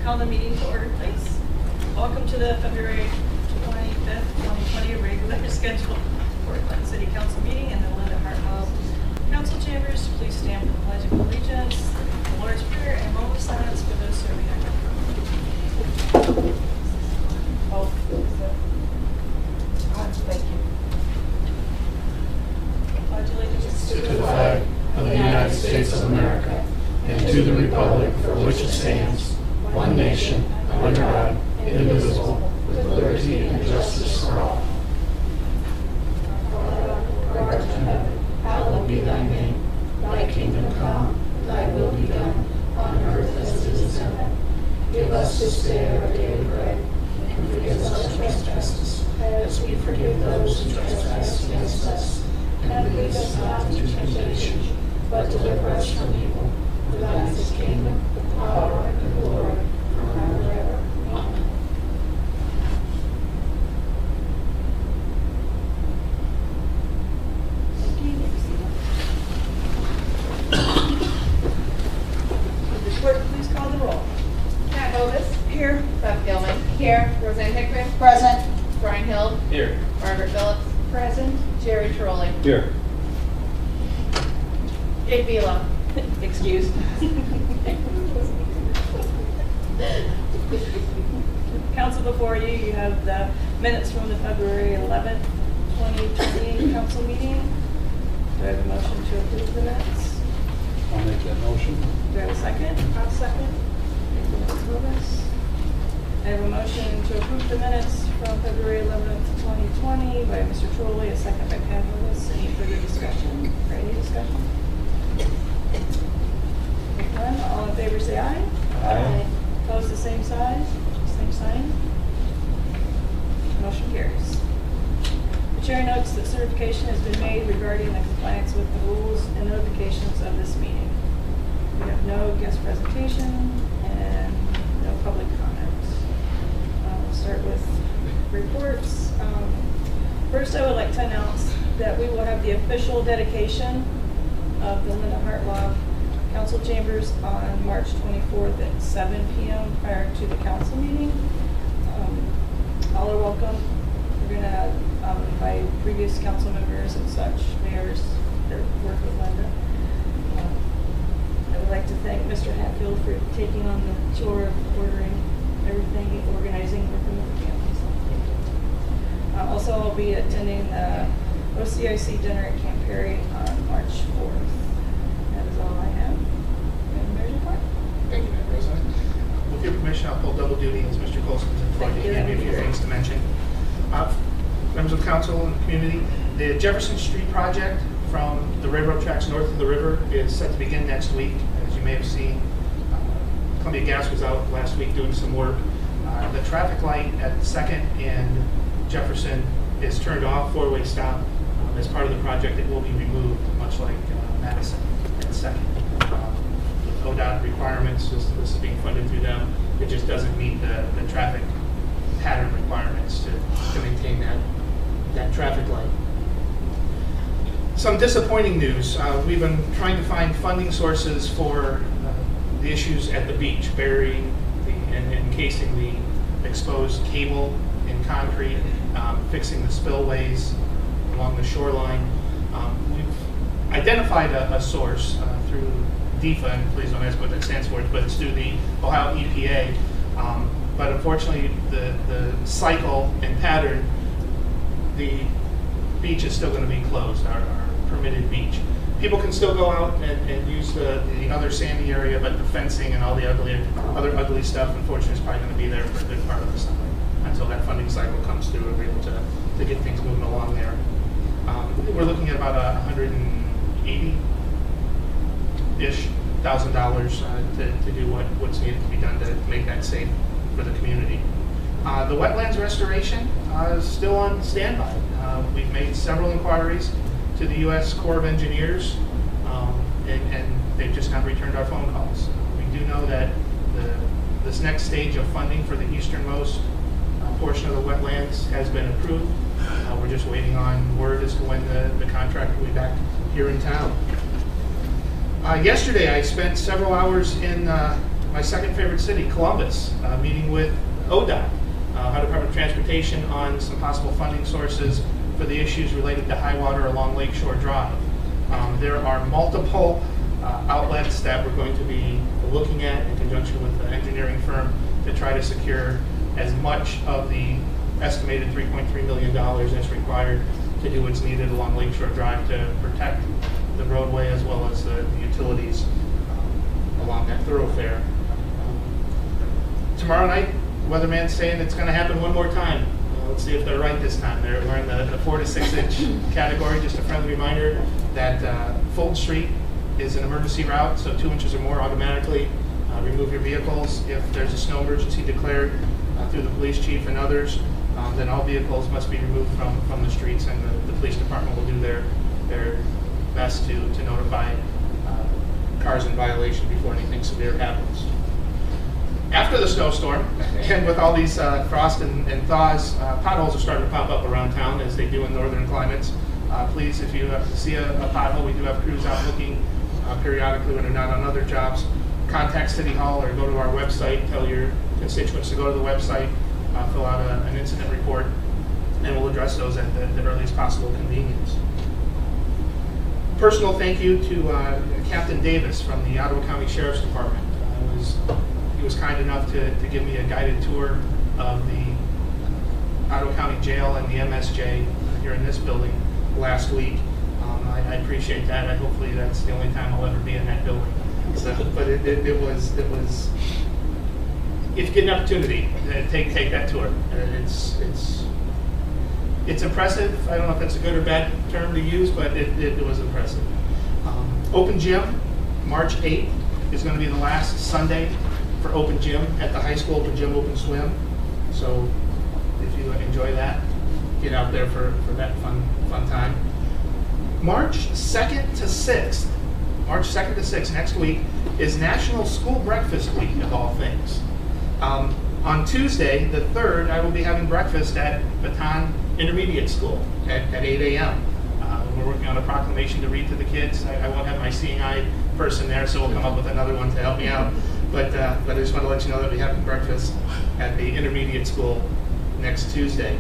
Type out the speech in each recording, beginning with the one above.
Call the meeting to order, please. Welcome to the February 25th, 2020 regular scheduled Portland City Council meeting in the Linda Hart Hall Council Chambers. Please stand for the Pledge of Allegiance, the Lord's Prayer, and a moment of silence for those serving our country. Thank you. Pledge allegiance To the flag of the United States of America and to the republic for which it stands, one nation, under God, indivisible, with liberty and justice for all. Our art in heaven, hallowed be thy name. Thy kingdom come, thy will be done, on earth as it is in heaven. Give us this day our daily bread, and forgive us our trespasses, as we forgive those who trespass against us. And lead us not into temptation, but deliver us from evil. For thine is the kingdom, the power, and the glory, forever and ever. Amen. Thank you. Would the clerk please call the roll? Pat Hovis. Here. Beth Gilman. Here. Roseanne Hickman. Present. Brian Hill. Here. Margaret Phillips. Present. Jerry Trolley. Here. Jake Vila. Excuse. Council, before you, you have the minutes from the February 11th, 2020 council meeting. Do I have a motion to approve the minutes? I'll make that motion. Do I have a second? I'll second. Thank you, Mrs. Lewis. I have a motion to approve the minutes from February 11th, 2020 by Mr. Trolley, a second by Pat Lewis. Any further discussion? Or any discussion? If none, all in favor say aye. Aye. Opposed, the same side, same sign. Motion carries. The chair notes that certification has been made regarding the compliance with the rules and notifications of this meeting. We have no guest presentation and no public comment. We'll start with reports. First, I would like to announce that we will have the official dedication of the Linda Hart Law Council Chambers on March 24th at 7 p.m. prior to the council meeting. All are welcome. We're going to invite previous council members and such, mayors that work with Linda. I would like to thank Mr. Hatfield for taking on the chore of ordering everything, organizing, working with the family. So thank you. Also, I'll be attending the OCIC dinner at Camp Perry on March 4th. That is all I have. And Mayor's report. Thank you, Madam President. With your permission, I'll pull double duty as Mr. Colson's in front. He gave me a few things to mention. Members of council and the community, the Jefferson Street project from the railroad tracks north of the river is set to begin next week. As you may have seen, Columbia Gas was out last week doing some work. The traffic light at 2nd and Jefferson is turned off, four-way stop. As part of the project, it will be removed, much like Madison and 2nd. With ODOT requirements, this is being funded through them. It just doesn't meet the traffic pattern requirements to maintain that traffic light. Some disappointing news. We've been trying to find funding sources for the issues at the beach, burying and encasing the exposed cable in concrete, fixing the spillways along the shoreline. We've identified a source through DEFA, and please don't ask what that stands for, but it's through the Ohio EPA. But unfortunately, the cycle and pattern, the beach is still going to be closed, our permitted beach. People can still go out and use the other sandy area, but the fencing and all the other ugly stuff, unfortunately, is probably going to be there for a good part of the summer until that funding cycle comes through and we're able to get things moving along there. We're looking at about $180-ish thousand to do what's needed to be done to make that safe for the community. The wetlands restoration is still on standby. We've made several inquiries to the U.S. Corps of Engineers, and they've just not returned our phone calls. We do know that this next stage of funding for the easternmost portion of the wetlands has been approved. We're just waiting on word as to when the contractor will be back here in town. Yesterday, I spent several hours in my second favorite city, Columbus, meeting with ODOT, Ohio Department of Transportation, on some possible funding sources for the issues related to high water along Lakeshore Drive. There are multiple outlets that we're going to be looking at in conjunction with the engineering firm to try to secure as much of the estimated $3.3 million that's required to do what's needed along Lakeshore Drive to protect the roadway as well as the utilities along that thoroughfare. Tomorrow night, the weatherman's saying it's going to happen one more time. Let's see if they're right this time. We're in the 4 to 6 inch category. Just a friendly reminder that Fulton Street is an emergency route, so 2 inches or more automatically remove your vehicles. If there's a snow emergency declared through the police chief and others, then all vehicles must be removed from the streets, and the police department will do their best to notify cars in violation before anything severe happens. After the snowstorm, and with all these frost and thaws, potholes are starting to pop up around town as they do in northern climates. Please, if you see a pothole, we do have crews out looking periodically when they're not on other jobs. Contact City Hall or go to our website, tell your constituents to go to the website, fill out an incident report, and we'll address those at the earliest possible convenience. Personal thank you to Captain Davis from the Ottawa County Sheriff's Department. He was kind enough to give me a guided tour of the Ottawa County Jail and the MSJ here in this building last week. I appreciate that. Hopefully that's the only time I'll ever be in that building. So, but it was, if you get an opportunity, take that tour. It's impressive. I don't know if that's a good or bad term to use, but it was impressive. Open Gym, March 8th is going to be the last Sunday for Open Gym at the high school. Open Gym, Open Swim. So if you enjoy that, get out there for that fun time. March 2nd to 6th, next week, is National School Breakfast Week, of all things. On Tuesday, the 3rd, I will be having breakfast at Baton Intermediate School at 8 a.m. We're working on a proclamation to read to the kids. I won't have my seeing eye person there, so we'll come up with another one to help me out. But I just want to let you know that we're having breakfast at the intermediate school next Tuesday.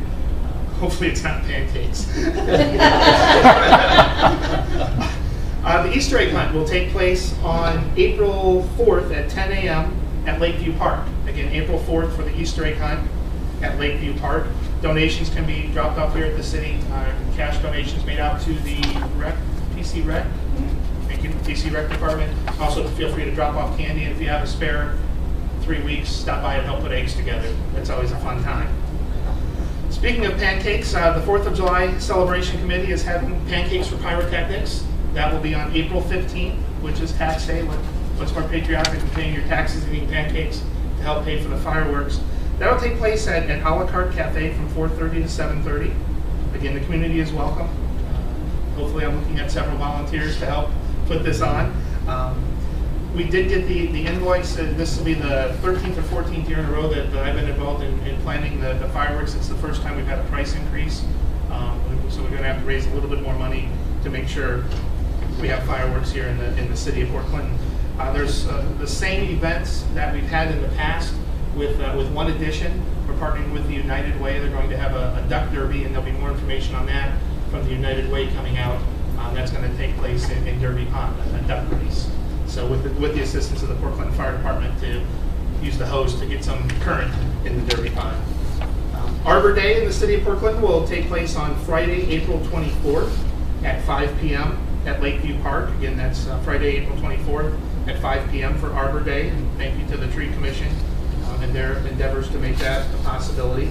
Hopefully it's not pancakes. The Easter egg hunt will take place on April 4th at 10 a.m. at Lakeview Park. Again, April 4th for the Easter egg hunt at Lakeview Park. Donations can be dropped off here at the city. Cash donations made out to the PC Rec. Thank you, PC Rec Department. Also, feel free to drop off candy, and if you have a spare 3 weeks, stop by and help put eggs together. That's always a fun time. Speaking of pancakes, the 4th of July Celebration Committee is having pancakes for pyrotechnics. That will be on April 15th, which is tax day. What's more patriotic than paying your taxes and eating pancakes to help pay for the fireworks? That will take place at an a la carte cafe from 4:30 to 7:30. Again, the community is welcome. Hopefully I'm looking at several volunteers to help put this on. We did get the invoice. This will be the 13th or 14th year in a row that I've been involved in planning the fireworks. It's the first time we've had a price increase. So we're going to have to raise a little bit more money to make sure we have fireworks here in the city of Port Clinton. There's the same events that we've had in the past with one addition. We're partnering with the United Way. They're going to have a duck derby, and there'll be more information on that from the United Way coming out. That's going to take place in Derby Pond, a duck race. So with the assistance of the Port Clinton Fire Department to use the hose to get some current in the Derby Pond. Arbor Day in the city of Port Clinton will take place on Friday, April 24th at 5 p.m. at Lakeview Park. Again, that's Friday, April 24th at 5 p.m. for Arbor Day. And thank you to the Tree Commission and their endeavors to make that a possibility.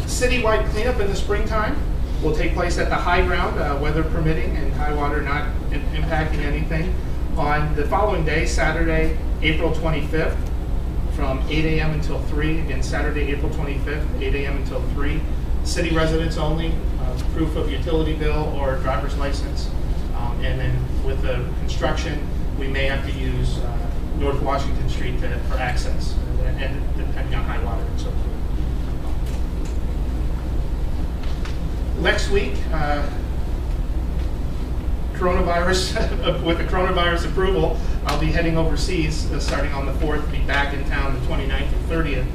Citywide cleanup in the springtime will take place at the high ground, weather permitting and high water not impacting anything. On the following day, Saturday, April 25th, from 8 a.m. until 3. Again, Saturday, April 25th, 8 a.m. until 3. City residents only, proof of utility bill or driver's license. And then with the construction, we may have to use North Washington Street for access, and depending on high water and so forth. coronavirus, with the coronavirus approval, I'll be heading overseas starting on the 4th, be back in town the 29th and 30th.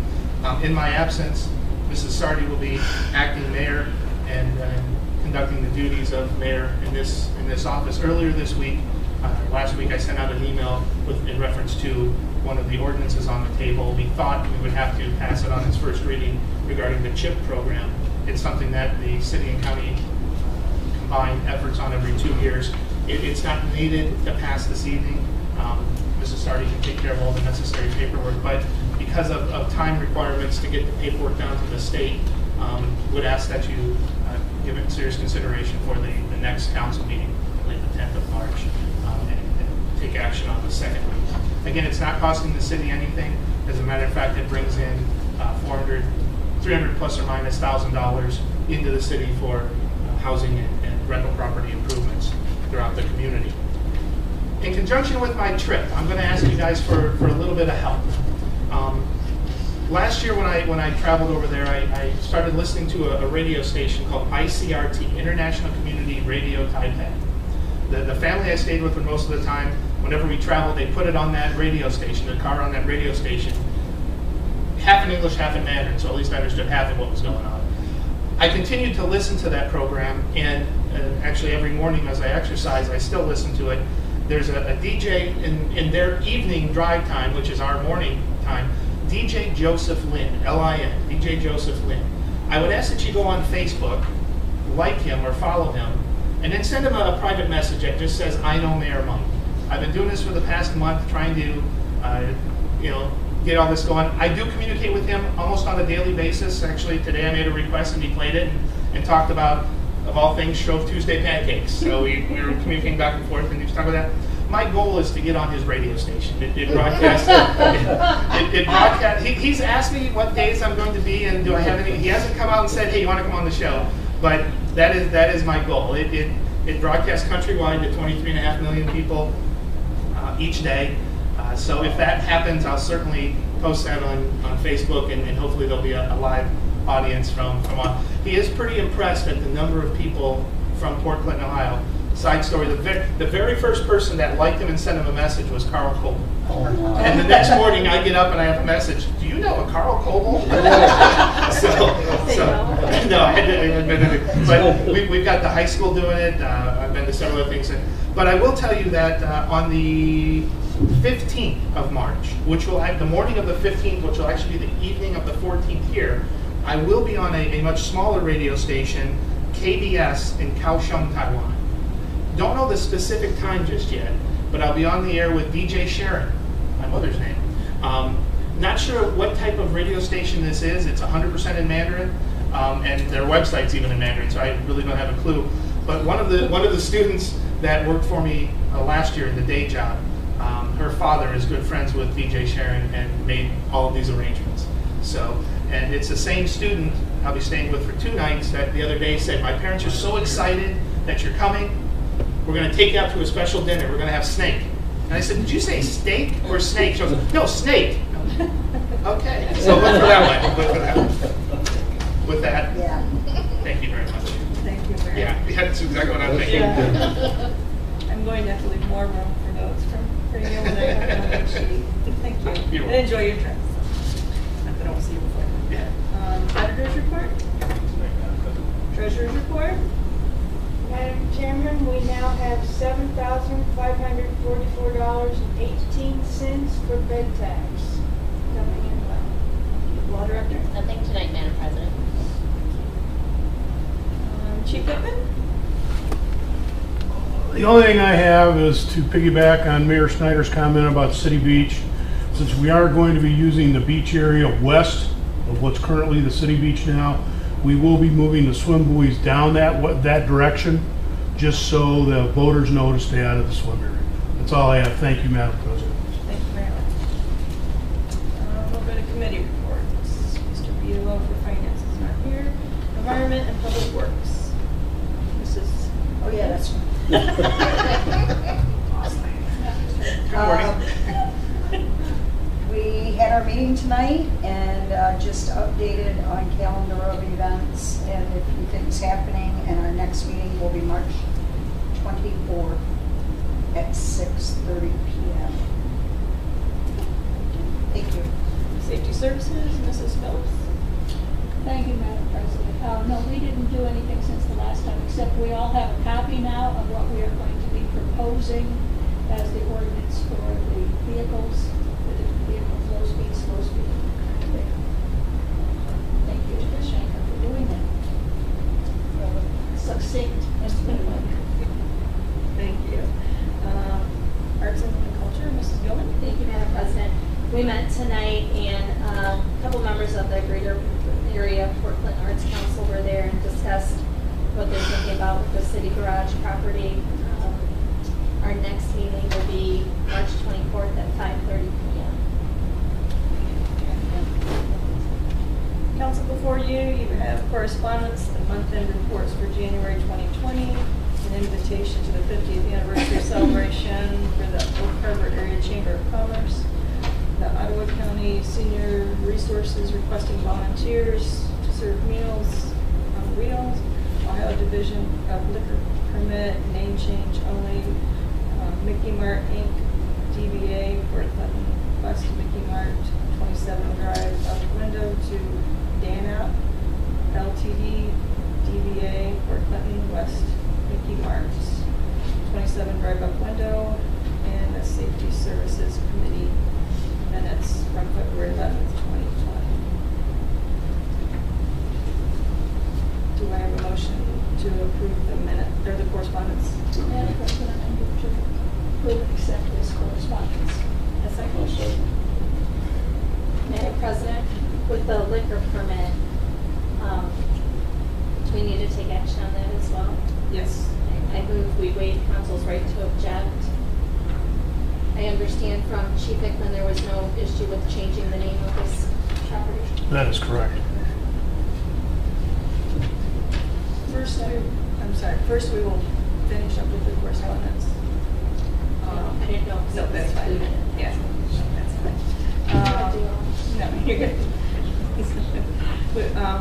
In my absence, Mrs. Sardi will be acting mayor and conducting the duties of mayor in this office. Earlier this week, last week, I sent out an email in reference to one of the ordinances on the table. We thought we would have to pass it on its first reading regarding the CHIP program. It's something that the city and county combine efforts on every 2 years. It's not needed to pass this evening. Mrs. Sardi can take care of all the necessary paperwork, but because of time requirements to get the paperwork down to the state, would ask that you give it serious consideration for the next council meeting, like the 10th of March, and take action on the second reading. Again, it's not costing the city anything. As a matter of fact, it brings in $300 plus or minus $1,000 into the city for housing and rental property improvements throughout the community. In conjunction with my trip, I'm going to ask you guys for a little bit of help. Last year when I traveled over there, I started listening to a radio station called ICRT, International Community Radio Taipei. The family I stayed with for most of the time, whenever we traveled, they put it on that radio station, the car on that radio station, half in English, half in Mandarin, so at least I understood half of what was going on. I continued to listen to that program, and actually every morning as I exercise, I still listen to it. There's a DJ in their evening drive time, which is our morning time, DJ Joseph Lin, L-I-N, DJ Joseph Lin. I would ask that you go on Facebook, like him or follow him, and then send him a private message that just says, I know Mayor Monk. I've been doing this for the past month, trying to get all this going. I do communicate with him almost on a daily basis. Actually, today I made a request and he played it and talked about, of all things, Shrove Tuesday pancakes. So we were communicating back and forth, and he was talking about that. My goal is to get on his radio station. It broadcasts. It broadcasts. He's asked me what days I'm going to be, and do I have any. He hasn't come out and said, "Hey, you want to come on the show?" But that is my goal. It broadcasts countrywide to 23.5 million people each day. So if that happens, I'll certainly post that on Facebook, and hopefully there'll be a live audience from on. He is pretty impressed at the number of people from Port Clinton, Ohio. Side story, the very first person that liked him and sent him a message was Carl Coble. And the next morning I get up and I have a message, do you know a Carl Coble? No, I didn't. But we've got the high school doing it. I've been to several other things. But I will tell you that on the 15th of March, which will the morning of the 15th, which will actually be the evening of the 14th here, I will be on a much smaller radio station, KBS in Kaohsiung, Taiwan. Don't know the specific time just yet, but I'll be on the air with DJ Sharon, my mother's name. Not sure what type of radio station this is. It's 100% in Mandarin, and their website's even in Mandarin, so I really don't have a clue. But one of the students that worked for me last year in the day job, her father is good friends with DJ Sharon and made all of these arrangements. So, and it's the same student I'll be staying with for 2 nights that the other day said, my parents are so excited that you're coming. We're going to take you out to a special dinner. We're going to have snake. And I said, did you say steak or snake? She goes, no, snake. Okay. So look for that one. Look for that one. With that, Yeah. thank you very much. Thank you very Yeah, that's exactly what I'm thinking. Yeah. I'm going to have to leave more room for notes for you when I have on the sheet. Thank you. You're And enjoy your trip. Not that I won't see you before. Yeah. Auditor's report? Treasurer's report? Madam Chairman, we now have $7,544.18 for bed tax coming in well. Law Director? Nothing tonight, Madam President. Chief Whitman? The only thing I have is to piggyback on Mayor Snyder's comment about City Beach. Since we are going to be using the beach area west of what's currently the City Beach now, we will be moving the swim buoys down that direction, just so the voters know to stay out of the swim area. That's all I have. Thank you, Madam President. Thank you very much. We'll go to committee reports. Mr. Buelow for Finance is not here. Environment and Public Works. This is... Oh, yeah, that's right. Good morning. We had our meeting tonight and just updated on calendar of events and a few things happening, and our next meeting will be March 24th at 6:30 p.m. Thank you. Safety Services, Mrs. Phillips. Thank you, Madam President. No, we didn't do anything since the last time, except we all have a copy now of what we are going to be proposing as the ordinance for the vehicles, the different vehicles, low speed, slow speed. Thank you to Ms. Shanker for doing that. Succinct and clean. Thank you. Arts and Culture, Mrs. Gilman. Thank you, Madam President. We met tonight and a couple members of the greater area Fort Clinton Arts Council were there and discussed what they're thinking about with the city garage property. Our next meeting will be March 24th at 5:30 p.m. Council, before you have correspondence, the month-end reports for January 2020, an invitation to the 50th anniversary celebration for the Oak Harbor Area Chamber of Commerce, the Ottawa County Senior Resources requesting volunteers to serve meals on wheels, Ohio Division of Liquor Permit, name change only, Mickey Mart Inc., DBA, Fort Clinton West Mickey Mart, 27 Drive up window to Danap, LTD, DBA, Fort Clinton West Mickey Mart, 27 Drive up window, and the Safety Services Committee minutes from February 11th, 2020. Do I have a motion to approve the minute, or the correspondence? Madam President, I move to approve and accept this correspondence. A second? Madam President, with the liquor permit, do we need to take action on that as well? Yes. I move we waive council's right to object. I understand from Chief Hickman there was no issue with changing the name of this property. That is correct. First we will finish up with the correspondence. I didn't know. No, that's fine. Included. Yeah, no, that's fine. No, you're good.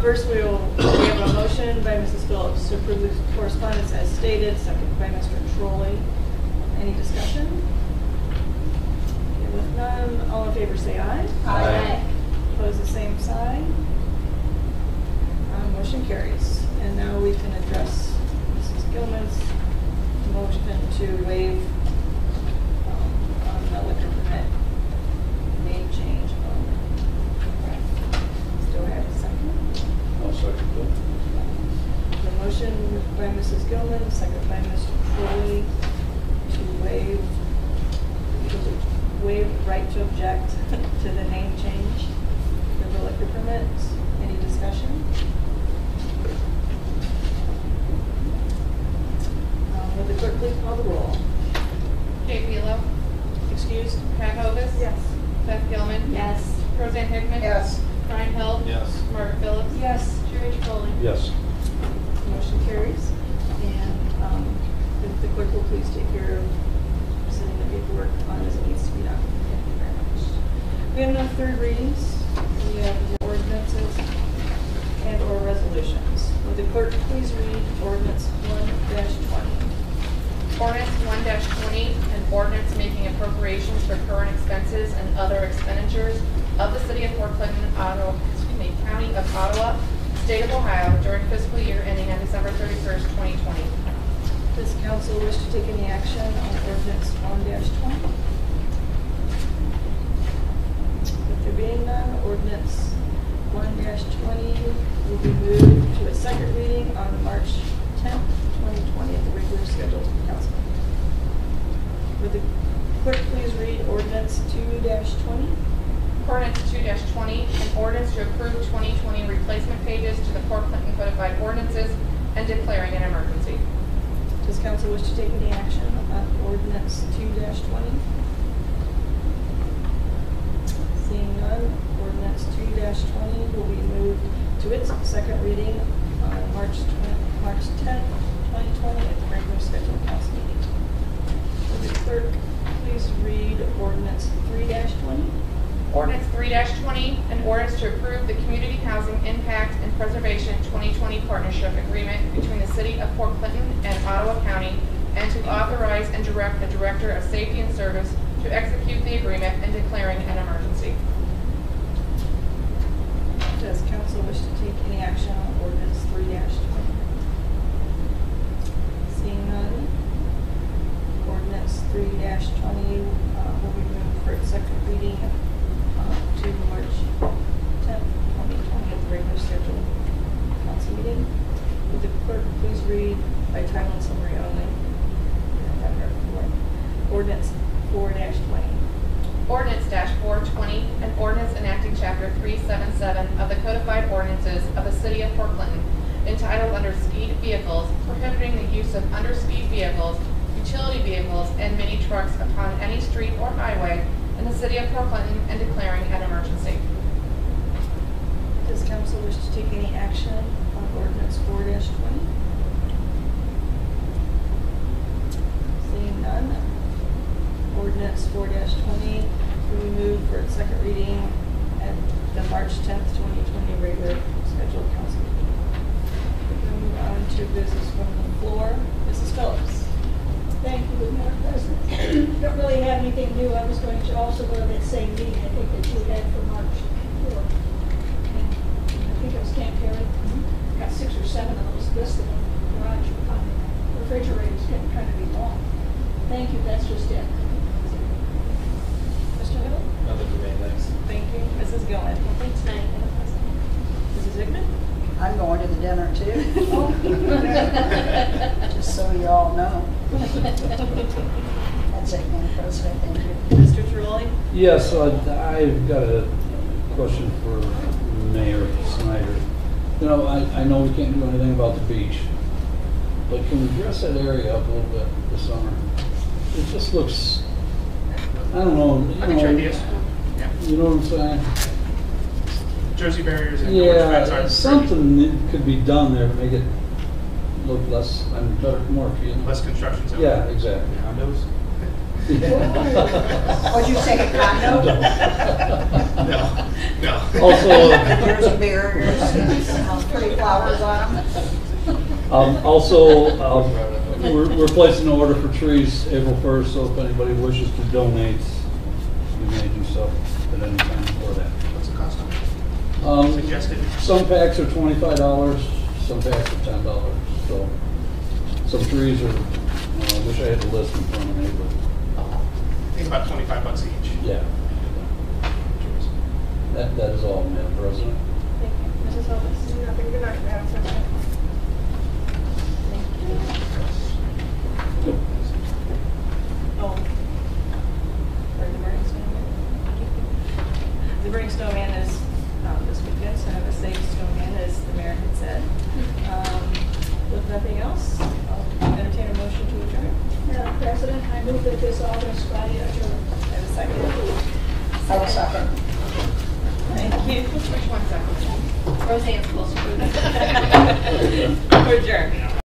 First we have a motion by Mrs. Phillips to approve the correspondence as stated, second by Mr. Trolley. Any discussion? Okay, with none, all in favor say aye. Aye. Opposed, the same sign. Motion carries. And now we can address Mrs. Gilman's motion to waive on the liquor permit name change only. Still have a second? I'll second The motion by Mrs. Gilman, second by Mr. Trolley to waive right to object to the name change for the liquor permit. Any discussion? Will the clerk please call the roll? Jay Velo, Excused? Pat Hovis. Yes. Beth Gilman. Yes. Roseanne Hickman. Yes. Brian Hill. Yes. Margaret Phillips. Yes. Jerry Trolley. Yes. Motion carries. And if the clerk will please take care of sending the paperwork on as it needs to be done. Thank you very much. We have no third readings. We have no ordinances and or resolutions. Will the clerk please read ordinance 1-20? Ordinance 1-20, an ordinance making appropriations for current expenses and other expenditures of the city of Fort Clinton, County of Ottawa, state of Ohio during fiscal year ending on December 31st, 2020. Does council wish to take any action on ordinance 1-20? With there being none, ordinance 1-20 will be moved to a second reading on March 10th, 2020 at the regular scheduled council. Would the clerk please read ordinance 2-20? Ordinance 2-20, an ordinance to approve 2020 replacement pages to the Fort Clinton Codified Ordinances and declaring an emergency. Does council wish to take any action on ordinance 2-20? Seeing none, ordinance 2-20 will be moved to its second reading on March 10th, 2020 at the regular scheduled council meeting. Would the clerk please read ordinance 3-20? Ordinance 3-20, an ordinance to approve the Community Housing Impact and Preservation 2020 Partnership Agreement between the City of Fort Clinton and Ottawa County and to authorize and direct the Director of Safety and Service to execute the agreement and declaring an emergency. Does council wish to take any action on ordinance 3-20? Seeing none, ordinance 3-20 will be moved for its second reading to March 10th, 2020 at the regular scheduled council meeting. Would the clerk please read by title and summary only? Ordinance 4-20. Ordinance -420, an ordinance enacting Chapter 377 of the Codified Ordinances of the City of Port Clinton, entitled under Speed Vehicles, prohibiting the use of underspeed vehicles, utility vehicles, and mini trucks upon any street or highway in the City of Port Clinton and declaring an emergency. Does council wish to take any action on ordinance 4-20? Seeing none, ordinance 4-20 will be moved for its second reading at the March 10th, 2020 regular scheduled council meeting. We'll move on to business from the floor. Mrs. Phillips. Thank you, Madam President. Don't really have anything new. I was going to also go to that same meeting, I think that you had for March 4th. And I think it was Camp Perry. Got 6 or 7 of those listed in the garage on the refrigerators, getting kind of be long. Thank you, that's just it. Mr. Hill? Nothing for me, thanks. Thank you. Mrs. Gillen? Nothing tonight, Madam President. Mrs. Hickman? I'm going to the dinner too, just so you all know. That's it, Madam President, thank you. Mr. Trolley? Yes, I've got a question for Mayor Snyder. You know, I know we can't do anything about the beach, but can we dress that area up a little bit this summer? It just looks, I don't know. I can try ideas. Yeah. You know what I'm saying? Jersey barriers and orange fence Yeah, are something that could be done there to make it look less, I mean, better, more appealing. less construction zone. Yeah, exactly. Condos? What'd you say, a condo? No, no. Also, Jersey barriers, pretty flowers on them. Also, we're placing an order for trees April 1st, so if anybody wishes to donate, you may do so at any time for that. What's the cost of it? Suggested. Some packs are $25, some packs are $10. So some trees are, I wish I had the list in front of me, but I think about $25 each. yeah. That is all, Madam President. Thank you. Mrs. Elvis? Nothing. Good night, Madam President. Thank you. Oh. Or the Burning Snowman? The Burning Snowman is this weekend, so have a safe snowman, as the mayor had said. With nothing else, I'll entertain a motion to adjourn. Madam President, I move that this August Friday adjourn. Have a second. I will second. Thank you. Which one second? Roseanne's supposed to do that. We're adjourned.